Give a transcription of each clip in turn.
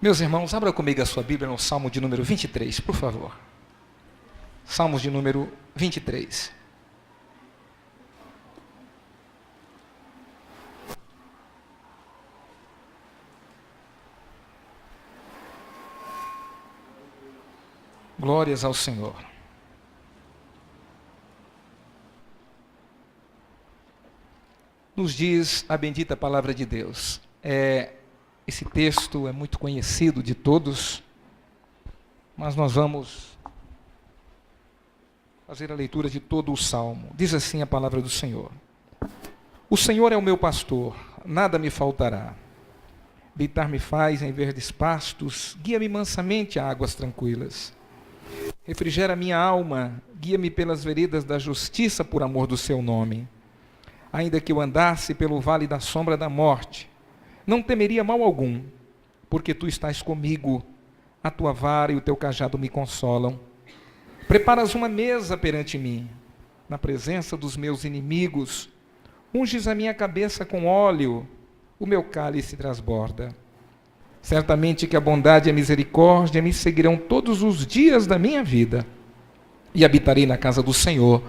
Meus irmãos, abra comigo a sua Bíblia no Salmo de número 23, por favor. Salmos de número 23. Glórias ao Senhor. Nos diz a bendita palavra de Deus. Esse texto é muito conhecido de todos, mas nós vamos fazer a leitura de todo o Salmo. Diz assim a palavra do Senhor. O Senhor é o meu pastor, nada me faltará. Deitar-me faz em verdes pastos, guia-me mansamente a águas tranquilas. Refrigera minha alma, guia-me pelas veredas da justiça por amor do seu nome. Ainda que eu andasse pelo vale da sombra da morte, não temeria mal algum, porque tu estás comigo, a tua vara e o teu cajado me consolam. Preparas uma mesa perante mim, na presença dos meus inimigos, unges a minha cabeça com óleo, o meu cálice transborda. Certamente que a bondade e a misericórdia me seguirão todos os dias da minha vida, e habitarei na casa do Senhor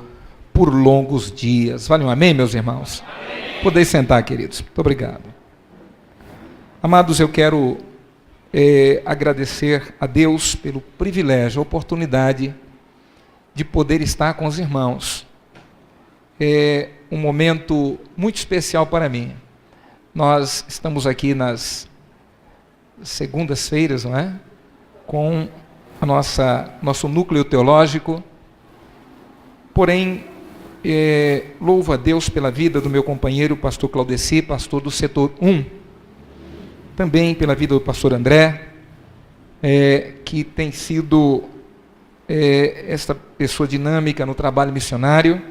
por longos dias. Vale um amém, meus irmãos? Amém. Podeis sentar, queridos. Muito obrigado. Amados, eu quero agradecer a Deus pelo privilégio, a oportunidade de poder estar com os irmãos. É um momento muito especial para mim. Nós estamos aqui nas segundas-feiras, não é? Com a nosso núcleo teológico. Porém, louvo a Deus pela vida do meu companheiro, pastor Claudeci, pastor do setor 1. Também pela vida do pastor André, que tem sido esta pessoa dinâmica no trabalho missionário.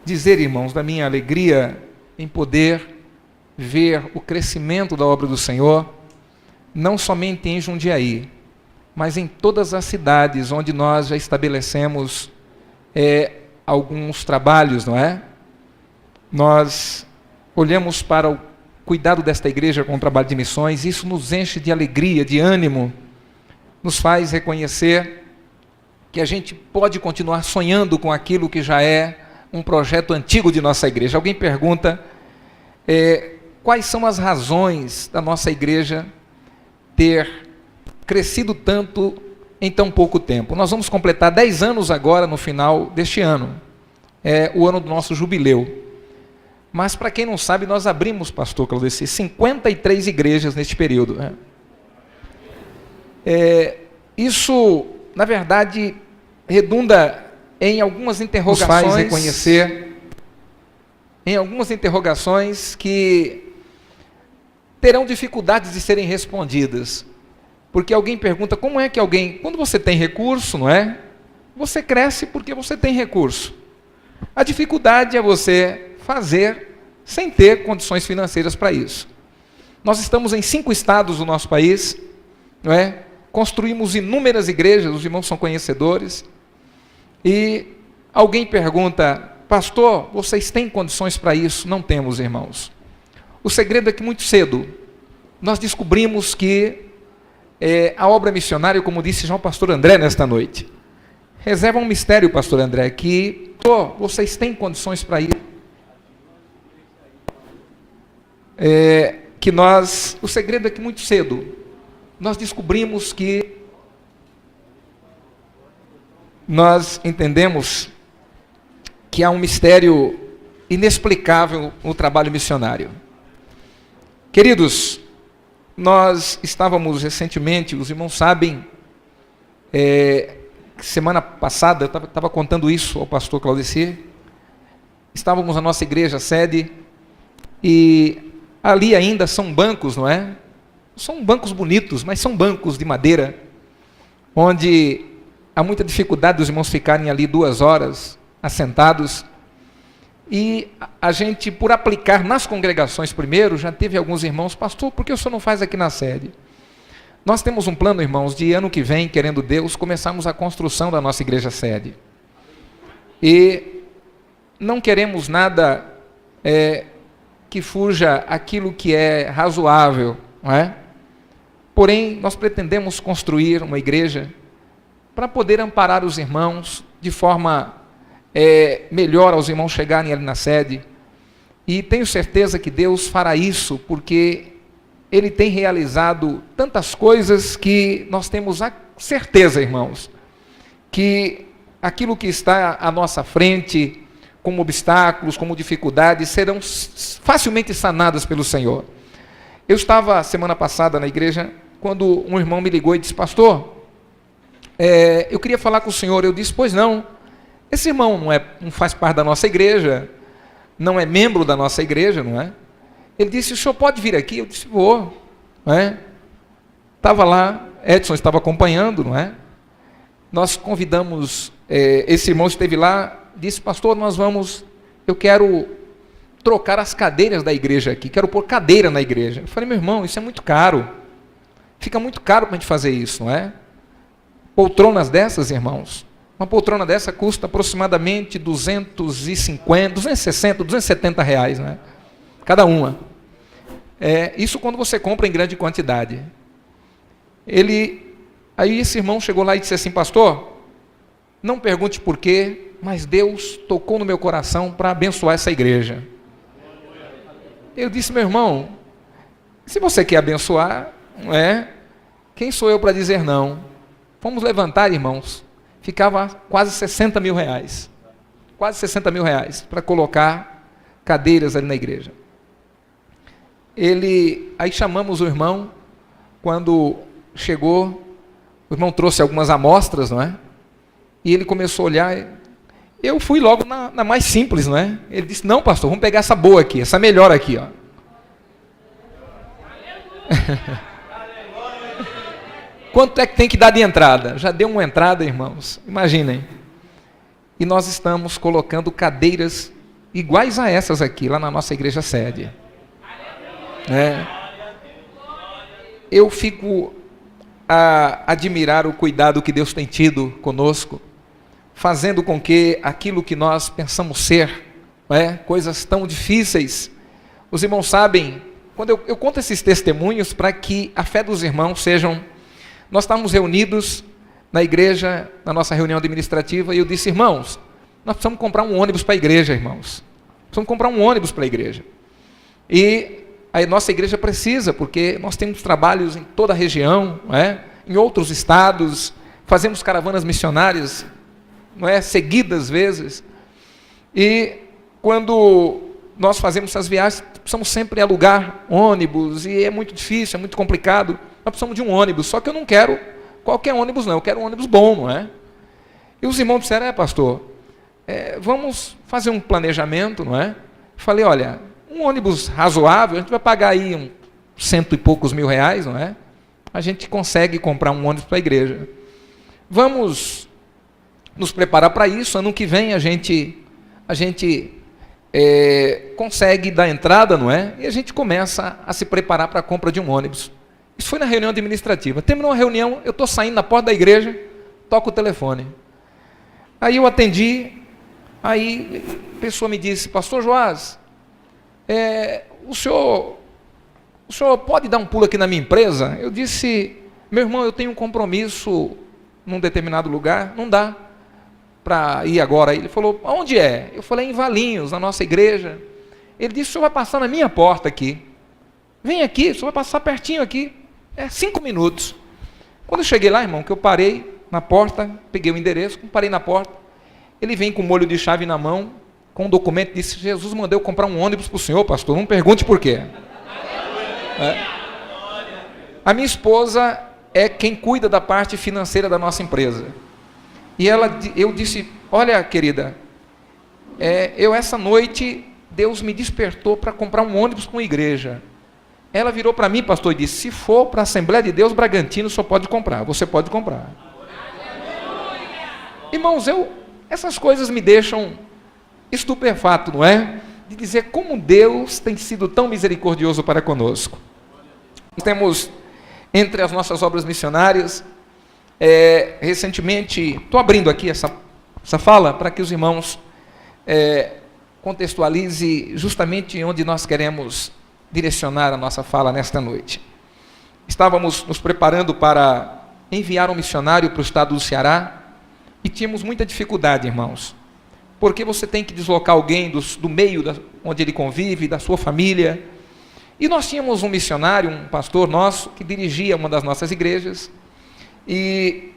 Dizer, irmãos, da minha alegria em poder ver o crescimento da obra do Senhor, não somente em Jundiaí, mas em todas as cidades onde nós já estabelecemos alguns trabalhos, não é? Nós olhamos para o cuidado desta igreja com o trabalho de missões, isso nos enche de alegria, de ânimo, nos faz reconhecer que a gente pode continuar sonhando com aquilo que já é um projeto antigo de nossa igreja. Alguém pergunta quais são as razões da nossa igreja ter crescido tanto em tão pouco tempo. Nós vamos completar 10 anos agora no final deste ano, é o ano do nosso jubileu. Mas, para quem não sabe, nós abrimos, pastor Claudeci, 53 igrejas neste período. Isso, na verdade, redunda em algumas interrogações, nos faz reconhecer, em algumas interrogações que terão dificuldades de serem respondidas. Porque alguém pergunta, como é que alguém, quando você tem recurso, não é? Você cresce porque você tem recurso. A dificuldade é você fazer sem ter condições financeiras para isso. Nós estamos em 5 estados do nosso país, não é? Construímos inúmeras igrejas, os irmãos são conhecedores, e alguém pergunta, pastor, vocês têm condições para isso? Não temos, irmãos. O segredo é que muito cedo nós descobrimos que a obra missionária, como disse já o pastor André nesta noite, reserva um mistério, pastor André, que vocês têm condições para isso? O segredo é que muito cedo nós descobrimos que nós entendemos que há um mistério inexplicável no trabalho missionário. Queridos, nós estávamos recentemente, os irmãos sabem, semana passada, eu estava contando isso ao pastor Claudeci, estávamos na nossa igreja sede, e ali ainda são bancos, não é? São bancos bonitos, mas são bancos de madeira, onde há muita dificuldade dos irmãos ficarem ali 2 horas assentados. E a gente, por aplicar nas congregações primeiro, já teve alguns irmãos, pastor, por que o senhor não faz aqui na sede? Nós temos um plano, irmãos, de ano que vem, querendo Deus, começarmos a construção da nossa igreja sede. E não queremos nada que fuja aquilo que é razoável, não é? Porém, nós pretendemos construir uma igreja para poder amparar os irmãos de forma melhor aos irmãos chegarem ali na sede. E tenho certeza que Deus fará isso, porque Ele tem realizado tantas coisas que nós temos a certeza, irmãos, que aquilo que está à nossa frente, como obstáculos, como dificuldades, serão facilmente sanadas pelo Senhor. Eu estava semana passada na igreja, quando um irmão me ligou e disse: pastor, eu queria falar com o senhor. Eu disse: pois não, esse irmão não faz parte da nossa igreja, não é membro da nossa igreja, não é? Ele disse: o senhor pode vir aqui? Eu disse: vou, não é? Estava lá, Edson estava acompanhando, não é? Nós convidamos, esse irmão esteve lá, disse: pastor, eu quero trocar as cadeiras da igreja aqui, quero pôr cadeira na igreja. Eu falei: meu irmão, isso é muito caro, fica muito caro para a gente fazer isso, não é? Poltronas dessas, irmãos, uma poltrona dessa custa aproximadamente 250, 260, 270 reais, né? Cada uma. Isso quando você compra em grande quantidade. Aí esse irmão chegou lá e disse assim: pastor, não pergunte por quê, mas Deus tocou no meu coração para abençoar essa igreja. Eu disse: meu irmão, se você quer abençoar, não é? Quem sou eu para dizer não? Vamos levantar, irmãos. Ficava quase 60 mil reais. Quase 60 mil reais para colocar cadeiras ali na igreja. Aí chamamos o irmão. Quando chegou, o irmão trouxe algumas amostras, não é? E ele começou a olhar. Eu fui logo na mais simples, não é? Ele disse: não, pastor, vamos pegar essa boa aqui, essa melhor aqui, ó. Quanto é que tem que dar de entrada? Já deu uma entrada, irmãos, imaginem. E nós estamos colocando cadeiras iguais a essas aqui, lá na nossa igreja sede. Eu fico a admirar o cuidado que Deus tem tido conosco, fazendo com que aquilo que nós pensamos ser, coisas tão difíceis. Os irmãos sabem, quando eu conto esses testemunhos para que a fé dos irmãos sejam... Nós estávamos reunidos na igreja, na nossa reunião administrativa, e eu disse: irmãos, nós precisamos comprar um ônibus para a igreja, irmãos. Precisamos comprar um ônibus para a igreja. E a nossa igreja precisa, porque nós temos trabalhos em toda a região, em outros estados, fazemos caravanas missionárias, seguidas vezes. E quando nós fazemos essas viagens, precisamos sempre alugar ônibus, e é muito difícil, é muito complicado. Nós precisamos de um ônibus, só que eu não quero qualquer ônibus não, eu quero um ônibus bom, não é? E os irmãos disseram: pastor, vamos fazer um planejamento, não é? Eu falei: olha, um ônibus razoável, a gente vai pagar aí uns 100 e poucos mil reais, não é? A gente consegue comprar um ônibus para a igreja. Vamos nos preparar para isso, ano que vem a gente consegue dar entrada, não é? E a gente começa a se preparar para a compra de um ônibus. Isso foi na reunião administrativa. Terminou a reunião, eu estou saindo na porta da igreja, toco o telefone. Aí eu atendi, aí a pessoa me disse: pastor Joás, o senhor pode dar um pulo aqui na minha empresa? Eu disse: meu irmão, eu tenho um compromisso num determinado lugar, não dá para ir agora. Ele falou: aonde é? Eu falei: em Valinhos, na nossa igreja. Ele disse: o senhor vai passar na minha porta aqui. Vem aqui, o senhor vai passar pertinho aqui. 5 minutos. Quando eu cheguei lá, irmão, que eu parei na porta, peguei o endereço, parei na porta, ele vem com o molho de chave na mão, com um documento, disse: Jesus mandou eu comprar um ônibus para o senhor, pastor, não pergunte por quê. A minha esposa é quem cuida da parte financeira da nossa empresa. E eu disse: olha, querida, eu essa noite, Deus me despertou para comprar um ônibus com a igreja. Ela virou para mim, pastor, e disse: se for para a Assembleia de Deus Bragantino, só pode comprar, você pode comprar. Irmãos, essas coisas me deixam estupefato, não é? De dizer como Deus tem sido tão misericordioso para conosco. Nós temos, entre as nossas obras missionárias, recentemente, estou abrindo aqui essa fala para que os irmãos contextualizem justamente onde nós queremos direcionar a nossa fala nesta noite. estávamos nos preparando para enviar um missionário para o estado do Ceará e tínhamos muita dificuldade, irmãos, porque você tem que deslocar alguém do meio onde ele convive, da sua família. E nós tínhamos um missionário, um pastor nosso, que dirigia uma das nossas igrejas, e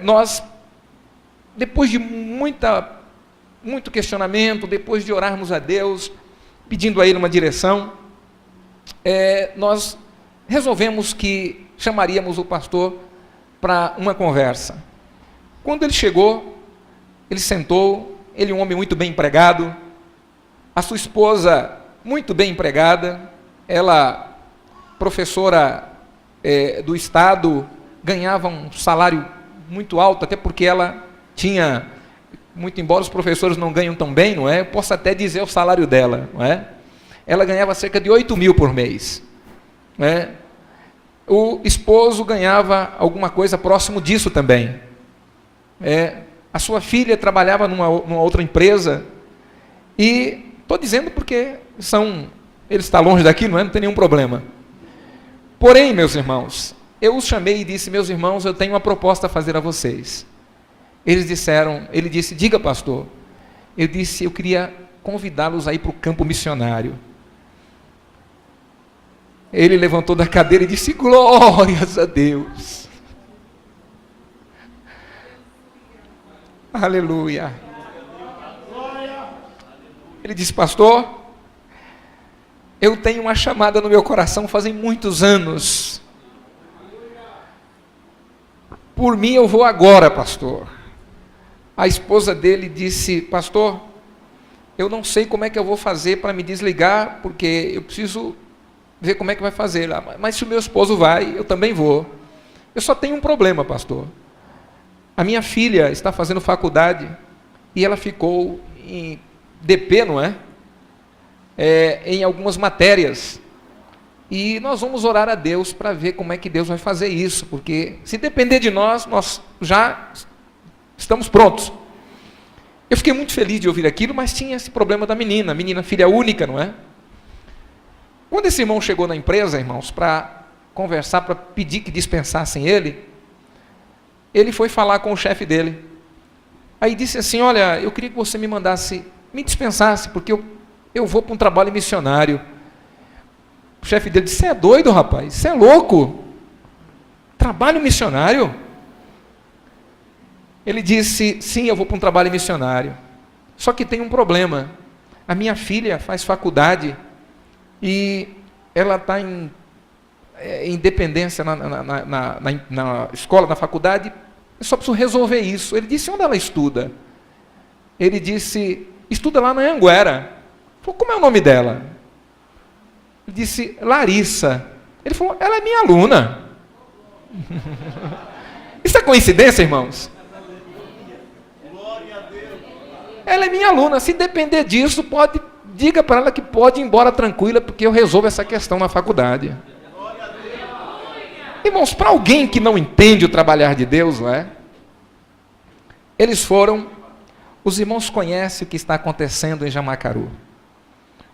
nós, depois de muito questionamento, depois de orarmos a Deus, pedindo a Ele uma direção, nós resolvemos que chamaríamos o pastor para uma conversa. Quando ele chegou, ele sentou, ele é um homem muito bem empregado, a sua esposa muito bem empregada, ela, professora do estado, ganhava um salário muito alto, até porque ela tinha, muito embora os professores não ganham tão bem, não é? Eu posso até dizer o salário dela, não é? Ela ganhava cerca de 8 mil por mês, não é? O esposo ganhava alguma coisa próximo disso também. A sua filha trabalhava numa outra empresa, e estou dizendo porque ele está longe daqui, não tem nenhum problema. Porém, meus irmãos, eu os chamei e disse: meus irmãos, eu tenho uma proposta a fazer a vocês. Ele disse: diga, pastor. Eu disse: eu queria convidá-los a ir para o campo missionário. Ele levantou da cadeira e disse: glórias a Deus. Aleluia. Ele disse: pastor, eu tenho uma chamada no meu coração fazem muitos anos. Por mim eu vou agora, pastor. A esposa dele disse: pastor, eu não sei como é que eu vou fazer para me desligar, porque eu preciso ver como é que vai fazer lá. Mas se o meu esposo vai, eu também vou. Eu só tenho um problema, pastor. A minha filha está fazendo faculdade e ela ficou em DP, não é? Em algumas matérias. E nós vamos orar a Deus para ver como é que Deus vai fazer isso, porque se depender de nós, nós já estamos prontos. Eu fiquei muito feliz de ouvir aquilo, mas tinha esse problema da menina, filha única, não é? Quando esse irmão chegou na empresa, irmãos, para conversar, para pedir que dispensassem ele foi falar com o chefe dele. Aí disse assim: olha, eu queria que você me dispensasse, porque eu vou para um trabalho missionário. O chefe dele disse: você é doido, rapaz? Você é louco? Trabalho missionário? Ele disse: sim, eu vou para um trabalho missionário. Só que tem um problema. A minha filha faz faculdade e ela está em dependência na escola, na faculdade. Eu só preciso resolver isso. Ele disse: onde ela estuda? Ele disse: estuda lá na Anhanguera. Falou: como é o nome dela? Ele disse: Larissa. Ele falou: ela é minha aluna. Isso é coincidência, irmãos? Ela é minha aluna. Se depender disso, diga para ela que pode ir embora tranquila, porque eu resolvo essa questão na faculdade. Irmãos, para alguém que não entende o trabalhar de Deus, não é? Os irmãos conhecem o que está acontecendo em Jamacaru.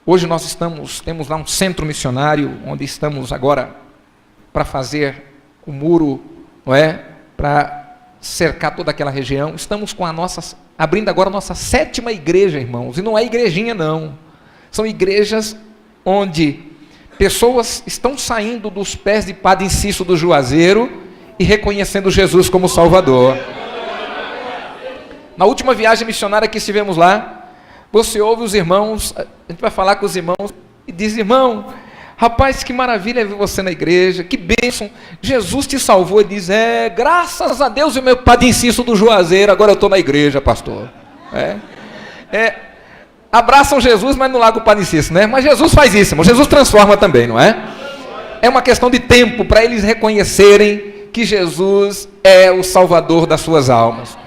Hoje nós temos lá um centro missionário, onde estamos agora para fazer o muro, não é? Para cercar toda aquela região. Estamos abrindo agora a nossa 7ª igreja, irmãos, e não é igrejinha não. São igrejas onde pessoas estão saindo dos pés de Padre Inciso do Juazeiro e reconhecendo Jesus como Salvador. Na última viagem missionária que estivemos lá, você ouve os irmãos, a gente vai falar com os irmãos e diz: irmão, rapaz, que maravilha ver você na igreja, que bênção, Jesus te salvou. Ele diz: graças a Deus, o meu Padre Inciso do Juazeiro, agora eu estou na igreja, pastor. Abraçam Jesus, mas não largam o Padre Inciso, né? Mas Jesus faz isso, irmão. Jesus transforma também, não é? É uma questão de tempo para eles reconhecerem que Jesus é o Salvador das suas almas.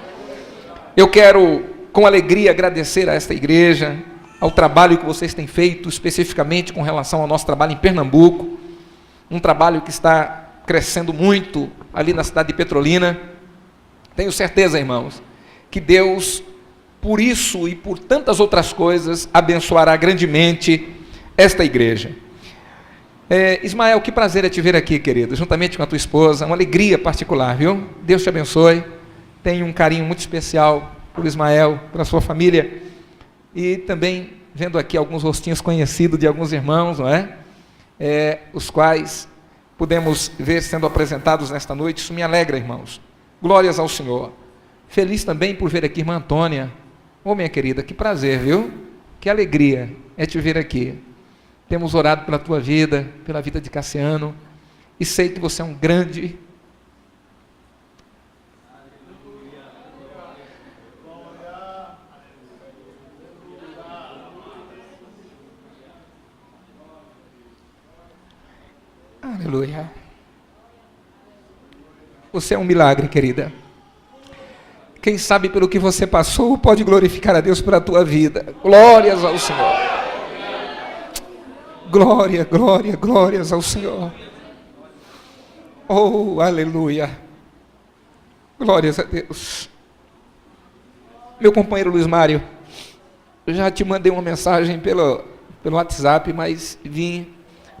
Eu quero, com alegria, agradecer a esta igreja, ao trabalho que vocês têm feito, especificamente com relação ao nosso trabalho em Pernambuco, um trabalho que está crescendo muito ali na cidade de Petrolina. Tenho certeza, irmãos, que Deus, por isso e por tantas outras coisas, abençoará grandemente esta igreja. Ismael, que prazer é te ver aqui, querido, juntamente com a tua esposa, uma alegria particular, viu? Deus te abençoe. Tenho um carinho muito especial por Ismael, pela sua família, e também vendo aqui alguns rostinhos conhecidos de alguns irmãos, não é? Os quais pudemos ver sendo apresentados nesta noite. Isso me alegra, irmãos. Glórias ao Senhor. Feliz também por ver aqui irmã Antônia. Minha querida, que prazer, viu? Que alegria é te ver aqui. Temos orado pela tua vida, pela vida de Cassiano, e sei que você é um grande... Aleluia. Você é um milagre, querida. Quem sabe pelo que você passou, pode glorificar a Deus pela tua vida. Glórias ao Senhor. Glória, glória, glórias ao Senhor. Oh, aleluia. Glórias a Deus. Meu companheiro Luiz Mário, eu já te mandei uma mensagem pelo WhatsApp, mas vim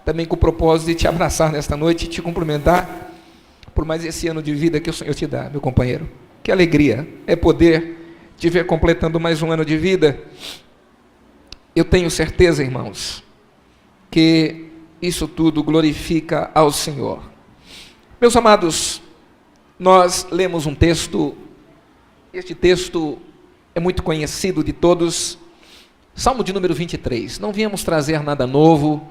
também com o propósito de te abraçar nesta noite e te cumprimentar por mais esse ano de vida que o Senhor te dá, meu companheiro. Que alegria é poder te ver completando mais um ano de vida. Eu tenho certeza, irmãos, que isso tudo glorifica ao Senhor. Meus amados, nós lemos um texto, este texto é muito conhecido de todos, Salmo de número 23. Não viemos trazer nada novo,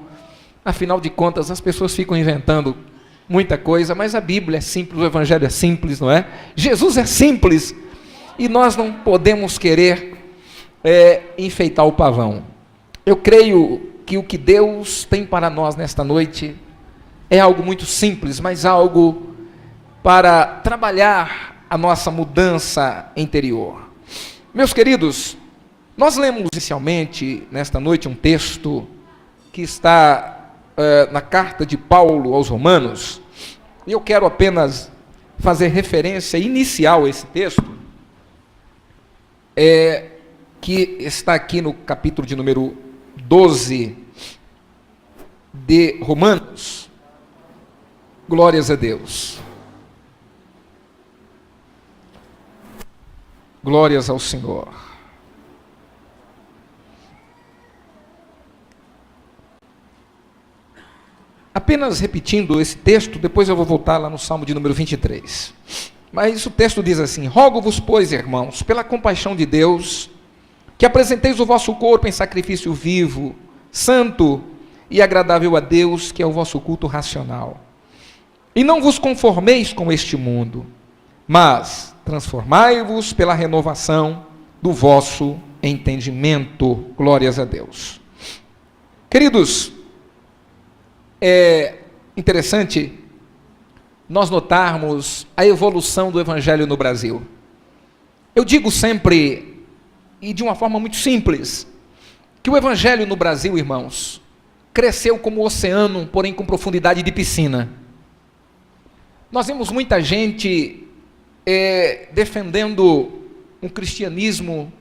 afinal de contas as pessoas ficam inventando muita coisa, mas a Bíblia é simples, o Evangelho é simples, não é? Jesus é simples, e nós não podemos querer enfeitar o pavão. Eu creio que o que Deus tem para nós nesta noite é algo muito simples, mas algo para trabalhar a nossa mudança interior. Meus queridos, nós lemos inicialmente nesta noite um texto que está na carta de Paulo aos Romanos, e eu quero apenas fazer referência inicial a esse texto, que está aqui no capítulo de número 12 de Romanos. Glórias a Deus. Glórias ao Senhor. Apenas repetindo esse texto, depois eu vou voltar lá no Salmo de número 23. Mas o texto diz assim: rogo-vos, pois, irmãos, pela compaixão de Deus, que apresenteis o vosso corpo em sacrifício vivo, santo e agradável a Deus, que é o vosso culto racional. E não vos conformeis com este mundo, mas transformai-vos pela renovação do vosso entendimento. Glórias a Deus. Queridos, é interessante nós notarmos a evolução do Evangelho no Brasil. Eu digo sempre, e de uma forma muito simples, que o Evangelho no Brasil, irmãos, cresceu como o oceano, porém com profundidade de piscina. Nós vemos muita gente defendendo um cristianismo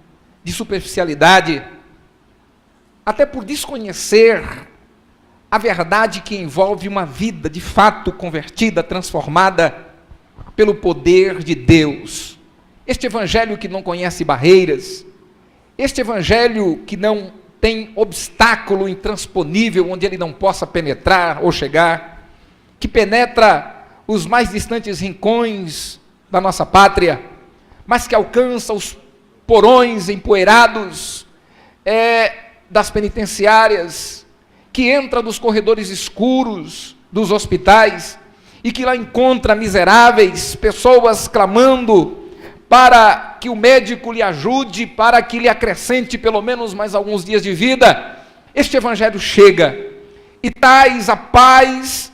de superficialidade, até por desconhecer a verdade que envolve uma vida de fato convertida, transformada pelo poder de Deus. Este Evangelho que não conhece barreiras, este Evangelho que não tem obstáculo intransponível onde ele não possa penetrar ou chegar, que penetra os mais distantes rincões da nossa pátria, mas que alcança os porões empoeirados das penitenciárias, que entra nos corredores escuros dos hospitais e que lá encontra miseráveis, pessoas clamando para que o médico lhe ajude, para que lhe acrescente pelo menos mais alguns dias de vida. Este Evangelho chega e traz a paz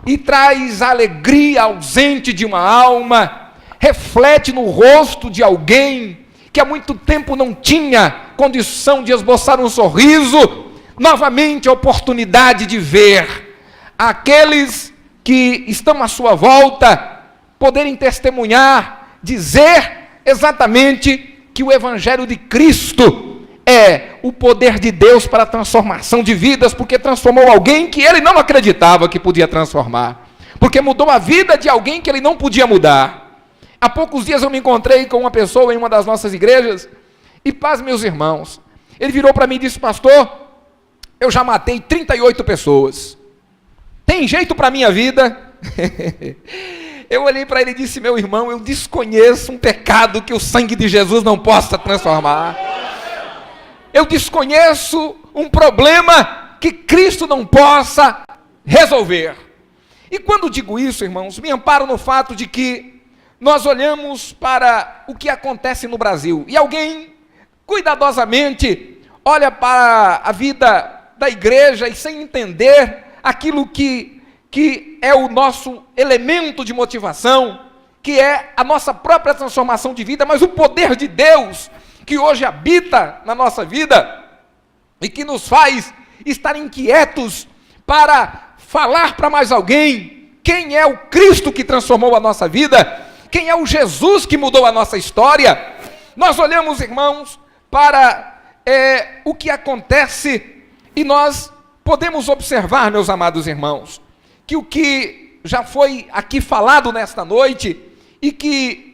e traz a alegria ausente de uma alma, reflete no rosto de alguém que há muito tempo não tinha condição de esboçar um sorriso, novamente a oportunidade de ver aqueles que estão à sua volta poderem testemunhar, dizer exatamente que o Evangelho de Cristo é o poder de Deus para a transformação de vidas, porque transformou alguém que ele não acreditava que podia transformar, porque mudou a vida de alguém que ele não podia mudar. Há poucos dias eu me encontrei com uma pessoa em uma das nossas igrejas, e paz, meus irmãos, ele virou para mim e disse: pastor, eu já matei 38 pessoas, tem jeito para a minha vida? Eu olhei para ele e disse: meu irmão, eu desconheço um pecado que o sangue de Jesus não possa transformar. Eu desconheço um problema que Cristo não possa resolver. E quando digo isso, irmãos, me amparo no fato de que nós olhamos para o que acontece no Brasil, e alguém cuidadosamente olha para a vida da igreja e sem entender aquilo que é o nosso elemento de motivação, que é a nossa própria transformação de vida, mas o poder de Deus que hoje habita na nossa vida e que nos faz estar inquietos para falar para mais alguém quem é o Cristo que transformou a nossa vida, quem é o Jesus que mudou a nossa história. Nós olhamos, irmãos, para o que acontece e nós podemos observar, meus amados irmãos, que o que já foi aqui falado nesta noite e que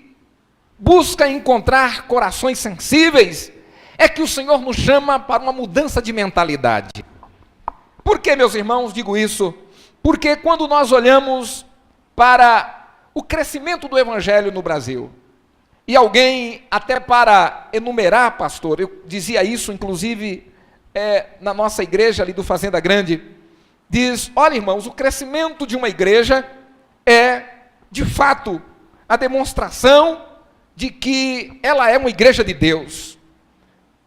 busca encontrar corações sensíveis, é que o Senhor nos chama para uma mudança de mentalidade. Por que, meus irmãos, digo isso? Porque quando nós olhamos para o crescimento do Evangelho no Brasil, e alguém, até para enumerar, pastor, eu dizia isso, inclusive, na nossa igreja ali do Fazenda Grande, diz: olha, irmãos, o crescimento de uma igreja é, de fato, a demonstração de que ela é uma igreja de Deus.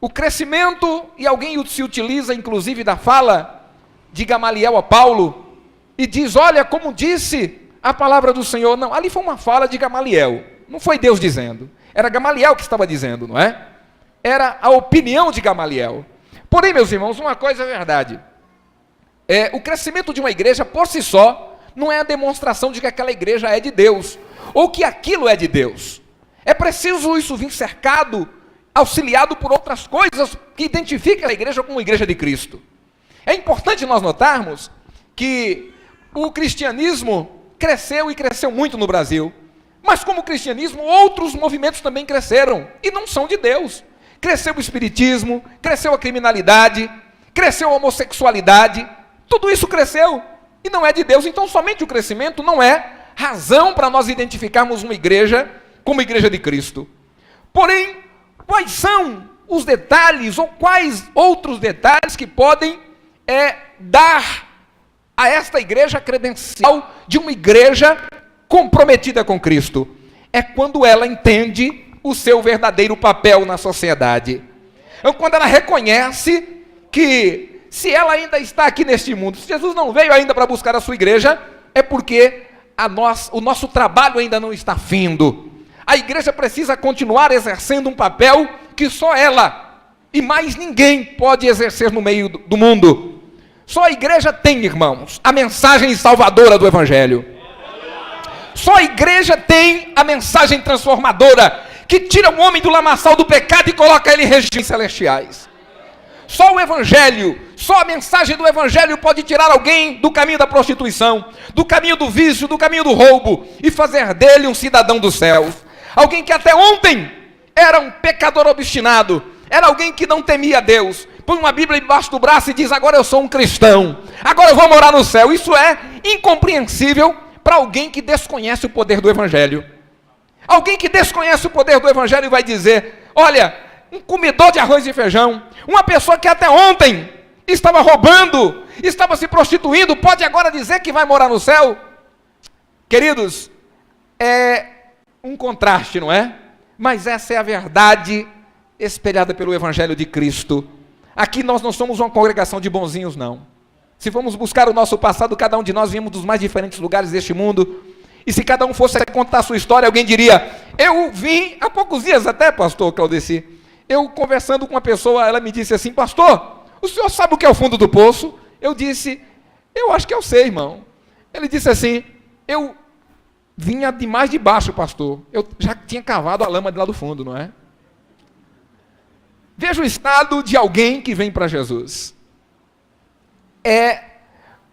O crescimento, e alguém se utiliza, inclusive, da fala de Gamaliel a Paulo, e diz: olha, como disse a palavra do Senhor. Não, ali foi uma fala de Gamaliel, não foi Deus dizendo, era Gamaliel que estava dizendo, não é? Era a opinião de Gamaliel. Porém, meus irmãos, uma coisa é verdade, o crescimento de uma igreja por si só não é a demonstração de que aquela igreja é de Deus, ou que aquilo é de Deus. É preciso isso vir cercado, auxiliado por outras coisas que identificam a igreja como igreja de Cristo. É importante nós notarmos que o cristianismo cresceu e cresceu muito no Brasil, mas como o cristianismo, outros movimentos também cresceram e não são de Deus. Cresceu o espiritismo, cresceu a criminalidade, cresceu a homossexualidade, tudo isso cresceu e não é de Deus. Então somente o crescimento não é razão para nós identificarmos uma igreja como igreja de Cristo. Porém, quais são os detalhes ou quais outros detalhes que podem dar a esta igreja a credencial de uma igreja comprometida com Cristo? É quando ela entende o seu verdadeiro papel na sociedade. É quando ela reconhece que se ela ainda está aqui neste mundo, se Jesus não veio ainda para buscar a sua igreja, é porque o nosso trabalho ainda não está findo. A igreja precisa continuar exercendo um papel que só ela e mais ninguém pode exercer no meio do mundo. Só a igreja tem, irmãos, a mensagem salvadora do Evangelho. Só a igreja tem a mensagem transformadora que tira o homem do lamaçal do pecado e coloca ele em regiões celestiais. Só o Evangelho, só a mensagem do Evangelho pode tirar alguém do caminho da prostituição, do caminho do vício, do caminho do roubo e fazer dele um cidadão dos céus. Alguém que até ontem era um pecador obstinado, era alguém que não temia Deus, põe uma Bíblia embaixo do braço e diz: agora eu sou um cristão, agora eu vou morar no céu. Isso é incompreensível para alguém que desconhece o poder do Evangelho. Alguém que desconhece o poder do Evangelho vai dizer: olha, um comedor de arroz e feijão, uma pessoa que até ontem estava roubando, estava se prostituindo, pode agora dizer que vai morar no céu? Queridos, é um contraste, não é? Mas essa é a verdade espelhada pelo Evangelho de Cristo. Aqui nós não somos uma congregação de bonzinhos, não. Se formos buscar o nosso passado, cada um de nós viemos dos mais diferentes lugares deste mundo, e se cada um fosse contar a sua história, alguém diria: eu vim há poucos dias até, pastor Claudeci, eu conversando com uma pessoa, ela me disse assim: pastor, o senhor sabe o que é o fundo do poço? Eu disse: eu acho que eu sei, irmão. Ele disse assim: eu vinha de mais de baixo, pastor, eu já tinha cavado a lama de lá do fundo, não é? Veja o estado de alguém que vem para Jesus. É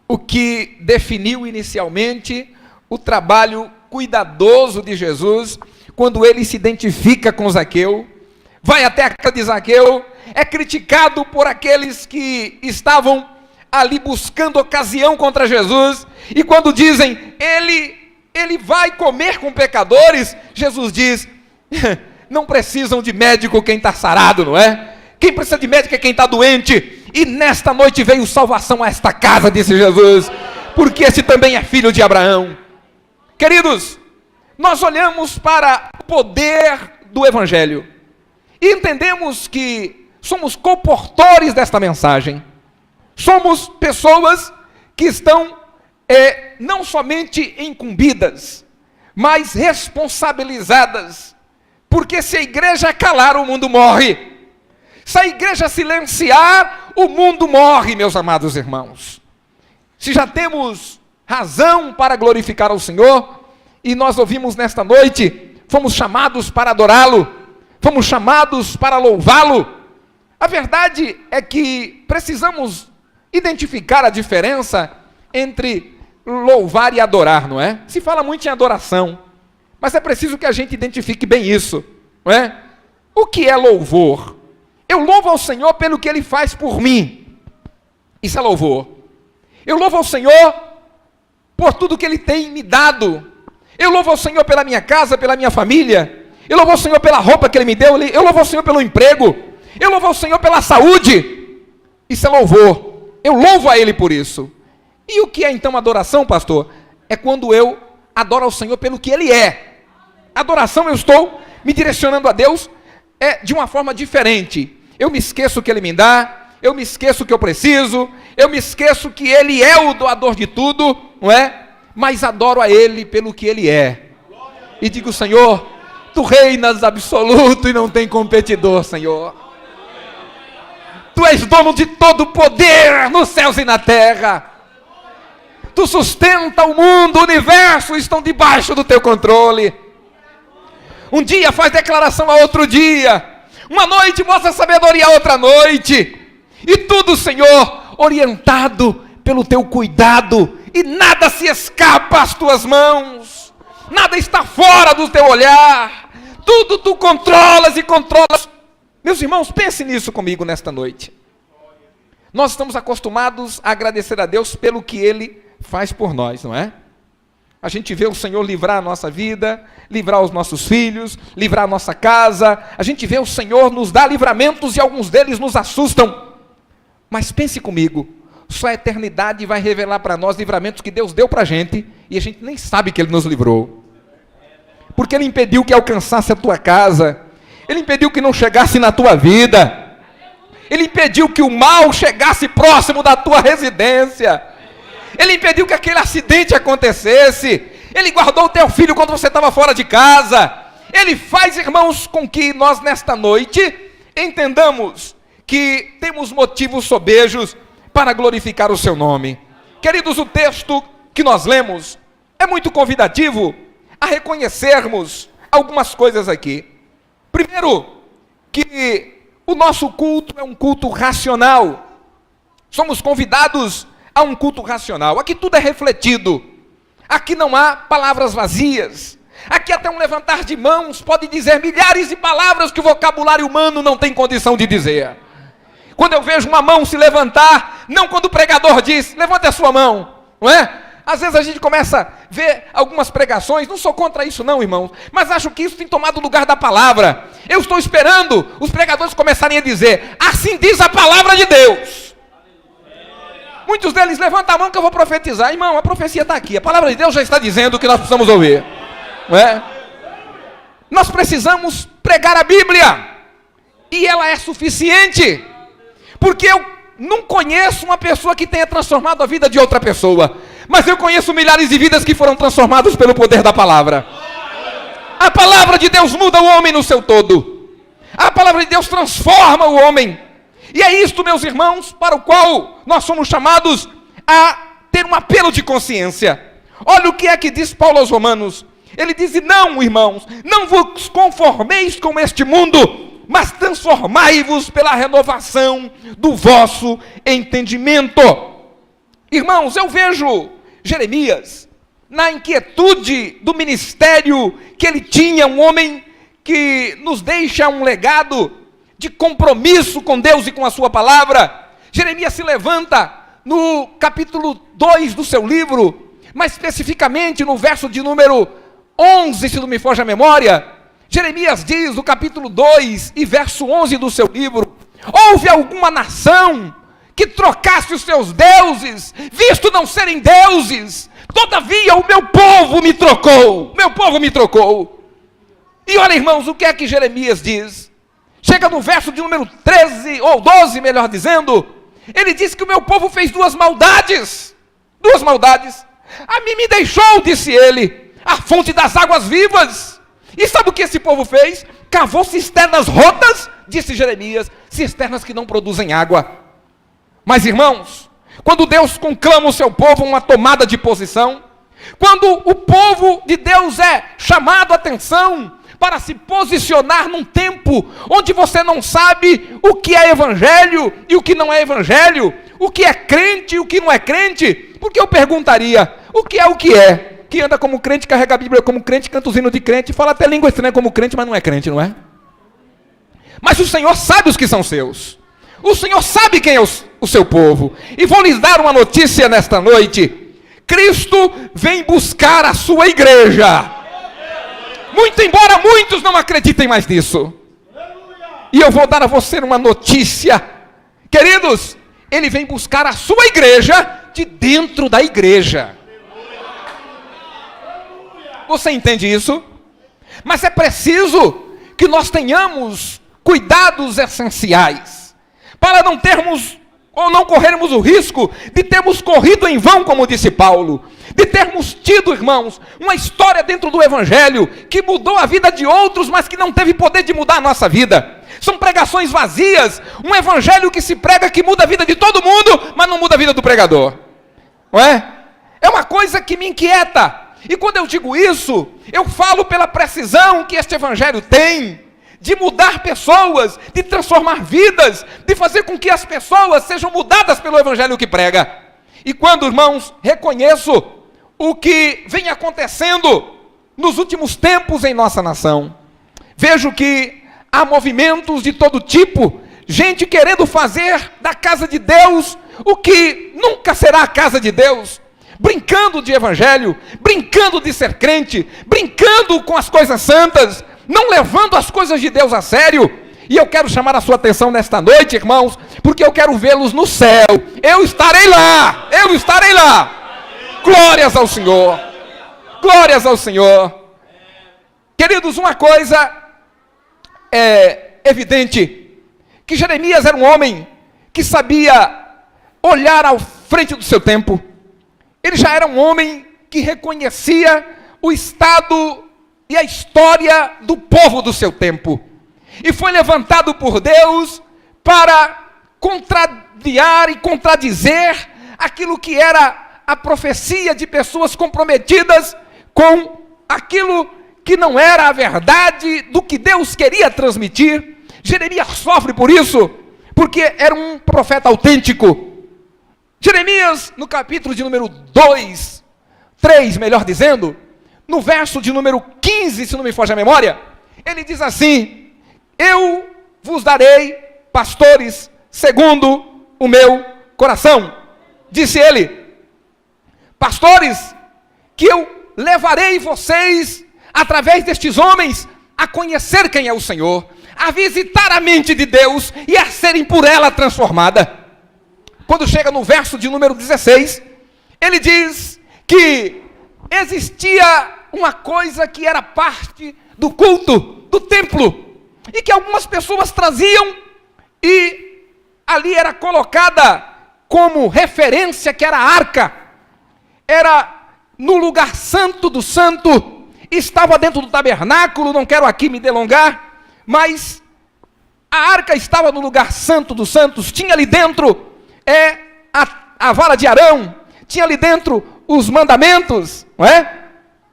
o que definiu inicialmente o trabalho cuidadoso de Jesus, quando ele se identifica com Zaqueu, vai até a casa de Zaqueu, é criticado por aqueles que estavam ali buscando ocasião contra Jesus, e quando dizem, ele vai comer com pecadores, Jesus diz, não precisam de médico quem está sarado, não é? Quem precisa de médico é quem está doente, e nesta noite veio salvação a esta casa, disse Jesus, porque esse também é filho de Abraão. Queridos, nós olhamos para o poder do Evangelho, e entendemos que somos comportores desta mensagem, somos pessoas que estão não somente incumbidas, mas responsabilizadas, porque se a igreja calar, o mundo morre. Se a igreja silenciar, o mundo morre, meus amados irmãos. Se já temos razão para glorificar ao Senhor, e nós ouvimos nesta noite, fomos chamados para adorá-lo, fomos chamados para louvá-lo, a verdade é que precisamos identificar a diferença entre louvar e adorar, não é? Se fala muito em adoração, mas é preciso que a gente identifique bem isso, não é? O que é louvor? Eu louvo ao Senhor pelo que Ele faz por mim. Isso é louvor. Eu louvo ao Senhor por tudo que Ele tem me dado. Eu louvo ao Senhor pela minha casa, pela minha família. Eu louvo ao Senhor pela roupa que Ele me deu. Eu louvo ao Senhor pelo emprego. Eu louvo ao Senhor pela saúde. Isso é louvor. Eu louvo a Ele por isso. E o que é então adoração, pastor? É quando eu adoro ao Senhor pelo que Ele é. Adoração, eu estou me direcionando a Deus de uma forma diferente. Eu me esqueço que Ele me dá, eu me esqueço que eu preciso, eu me esqueço que Ele é o doador de tudo, não é? Mas adoro a Ele pelo que Ele é. E digo, Senhor, Tu reinas absoluto e não tem competidor, Senhor. Tu és dono de todo o poder nos céus e na terra. Tu sustenta o mundo, o universo, estão debaixo do Teu controle. Um dia faz declaração a outro dia. Uma noite mostra sabedoria a outra noite. E tudo, Senhor, orientado pelo Teu cuidado. E nada se escapa às Tuas mãos. Nada está fora do Teu olhar. Tudo Tu controlas e controlas. Meus irmãos, pense nisso comigo nesta noite. Nós estamos acostumados a agradecer a Deus pelo que Ele faz por nós, não é? A gente vê o Senhor livrar a nossa vida, livrar os nossos filhos, livrar a nossa casa. A gente vê o Senhor nos dar livramentos e alguns deles nos assustam. Mas pense comigo, só a eternidade vai revelar para nós livramentos que Deus deu para a gente e a gente nem sabe que Ele nos livrou. Porque Ele impediu que alcançasse a tua casa, Ele impediu que não chegasse na tua vida, Ele impediu que o mal chegasse próximo da tua residência. Ele impediu que aquele acidente acontecesse. Ele guardou o teu filho quando você estava fora de casa. Ele faz, irmãos, com que nós nesta noite entendamos que temos motivos sobejos para glorificar o seu nome. Queridos, o texto que nós lemos é muito convidativo a reconhecermos algumas coisas aqui. Primeiro, que o nosso culto é um culto racional. Somos convidados a um culto racional. Aqui tudo é refletido. Aqui não há palavras vazias. Aqui até um levantar de mãos pode dizer milhares de palavras que o vocabulário humano não tem condição de dizer. Quando eu vejo uma mão se levantar, não quando o pregador diz, levante a sua mão, não é? Às vezes a gente começa a ver algumas pregações, não sou contra isso não, irmãos, mas acho que isso tem tomado o lugar da palavra. Eu estou esperando os pregadores começarem a dizer, assim diz a palavra de Deus. Muitos deles levantam a mão que eu vou profetizar. Irmão, a profecia está aqui. A palavra de Deus já está dizendo o que nós precisamos ouvir. Não é? Nós precisamos pregar a Bíblia. E ela é suficiente. Porque eu não conheço uma pessoa que tenha transformado a vida de outra pessoa. Mas eu conheço milhares de vidas que foram transformadas pelo poder da palavra. A palavra de Deus muda o homem no seu todo. A palavra de Deus transforma o homem. E é isto, meus irmãos, para o qual nós somos chamados a ter um apelo de consciência. Olha o que é que diz Paulo aos Romanos. Ele diz, não, irmãos, não vos conformeis com este mundo, mas transformai-vos pela renovação do vosso entendimento. Irmãos, eu vejo Jeremias na inquietude do ministério que ele tinha, um homem que nos deixa um legado de compromisso com Deus e com a sua palavra. Jeremias se levanta no capítulo 2 do seu livro, mais especificamente no verso de número 11, se não me foge a memória. Jeremias diz, no capítulo 2 e verso 11 do seu livro: houve alguma nação que trocasse os seus deuses, visto não serem deuses? Todavia o meu povo me trocou, meu povo me trocou. E olha, irmãos, o que é que Jeremias diz? Chega no verso de número 13, ou 12, melhor dizendo, ele diz que o meu povo fez duas maldades. A mim me deixou, disse ele, a fonte das águas vivas. E sabe o que esse povo fez? Cavou cisternas rotas, disse Jeremias, cisternas que não produzem água. Mas, irmãos, quando Deus conclama o seu povo uma tomada de posição, quando o povo de Deus é chamado a atenção para se posicionar num tempo onde você não sabe o que é evangelho e o que não é evangelho, o que é crente e o que não é crente, porque eu perguntaria, o que é? Que anda como crente, carrega a Bíblia como crente, canta os hinos de crente, fala até língua estranha como crente, mas não é crente, não é? Mas o Senhor sabe os que são seus. O Senhor sabe quem é o seu povo. E vou lhes dar uma notícia nesta noite. Cristo vem buscar a sua igreja. Muito embora muitos não acreditem mais nisso. E eu vou dar a você uma notícia. Queridos, Ele vem buscar a sua igreja de dentro da igreja. Você entende isso? Mas é preciso que nós tenhamos cuidados essenciais, para não termos, ou não corrermos o risco de termos corrido em vão, como disse Paulo, de termos tido, irmãos, uma história dentro do Evangelho, que mudou a vida de outros, mas que não teve poder de mudar a nossa vida. São pregações vazias, um Evangelho que se prega, que muda a vida de todo mundo, mas não muda a vida do pregador. Não é? É uma coisa que me inquieta. E quando eu digo isso, eu falo pela precisão que este Evangelho tem, de mudar pessoas, de transformar vidas, de fazer com que as pessoas sejam mudadas pelo Evangelho que prega. E quando, irmãos, reconheço o que vem acontecendo nos últimos tempos em nossa nação, vejo que há movimentos de todo tipo, gente querendo fazer da casa de Deus o que nunca será a casa de Deus, brincando de evangelho, brincando de ser crente, brincando com as coisas santas, não levando as coisas de Deus a sério. E eu quero chamar a sua atenção nesta noite, irmãos, porque eu quero vê-los no céu. Eu estarei lá, glórias ao Senhor, glórias ao Senhor. Queridos, uma coisa é evidente, que Jeremias era um homem que sabia olhar à frente do seu tempo. Ele já era um homem que reconhecia o estado e a história do povo do seu tempo. E foi levantado por Deus para contrariar e contradizer aquilo que era a profecia de pessoas comprometidas com aquilo que não era a verdade do que Deus queria transmitir. Jeremias sofre por isso, porque era um profeta autêntico. Jeremias, no capítulo de número 3, melhor dizendo, no verso de número 15, se não me foge a memória, ele diz assim: eu vos darei pastores segundo o meu coração. Disse ele, pastores, que eu levarei vocês, através destes homens, a conhecer quem é o Senhor, a visitar a mente de Deus e a serem por ela transformada. Quando chega no verso de número 16, ele diz que existia uma coisa que era parte do culto, do templo, e que algumas pessoas traziam, e ali era colocada como referência, que era a arca, era no lugar santo do santo, estava dentro do tabernáculo. Não quero aqui me delongar, mas a arca estava no lugar santo dos santos, tinha ali dentro a vara de Arão, tinha ali dentro os mandamentos, não é?